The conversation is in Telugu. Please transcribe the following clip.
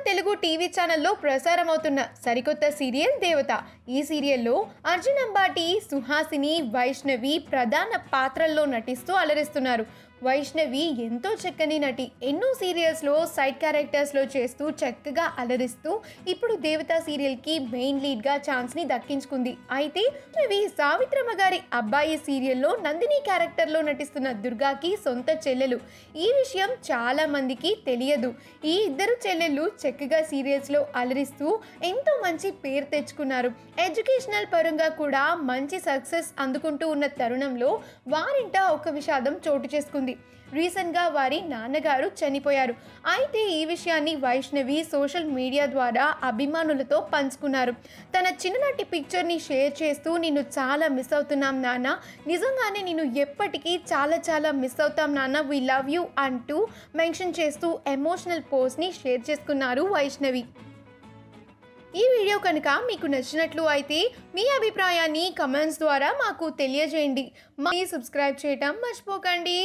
తెలుగు టీవీ ఛానల్లో ప్రసారమవుతున్న సరికొత్త సీరియల్ దేవత. ఈ సీరియల్లో అర్జున్ అంబాటి, సుహాసిని, వైష్ణవి ప్రధాన పాత్రల్లో నటిస్తూ అలరిస్తున్నారు. వైష్ణవి ఎంతో చక్కని నటి. ఎన్నో సీరియల్స్లో సైడ్ క్యారెక్టర్స్లో చేస్తూ చక్కగా అలరిస్తూ ఇప్పుడు దేవత సీరియల్కి మెయిన్ లీడ్గా ఛాన్స్ని దక్కించుకుంది. అయితే ఇవి సావిత్రమ్మ గారి అబ్బాయి సీరియల్లో నందిని క్యారెక్టర్లో నటిస్తున్న దుర్గాకి సొంత చెల్లెలు. ఈ విషయం చాలా మందికి తెలియదు. ఈ ఇద్దరు చెల్లెళ్ళు చక్కగా సీరియల్స్లో అలరిస్తూ ఎంతో మంచి పేరు తెచ్చుకున్నారు. ఎడ్యుకేషనల్ పరంగా కూడా మంచి సక్సెస్ అందుకుంటూ ఉన్న తరుణంలో వారింట ఒక విషాదం చోటు చేసుకుంది. రీసెంట్గా వారి నాన్నగారు చనిపోయారు. అయితే ఈ విషయాన్ని వైష్ణవి సోషల్ మీడియా ద్వారా అభిమానులతో పంచుకున్నారు. తన చిన్ననాటి పిక్చర్ని షేర్ చేస్తూ, నిన్ను చాలా మిస్ అవుతున్నాం నాన్న, నిజంగానే నిన్ను ఎప్పటికీ చాలా మిస్ అవుతాం నాన్న, వీ లవ్ యూ అంటూ మెన్షన్ చేస్తూ ఎమోషనల్ పోస్ట్ని షేర్ చేసుకున్నారు వైష్ణవి. ఈ వీడియో కనుక మీకు నచ్చినట్లు అయితే మీ అభిప్రాయాన్ని కమెంట్స్ ద్వారా మాకు తెలియజేయండి. సబ్స్క్రైబ్ చేయటం మర్చిపోకండి.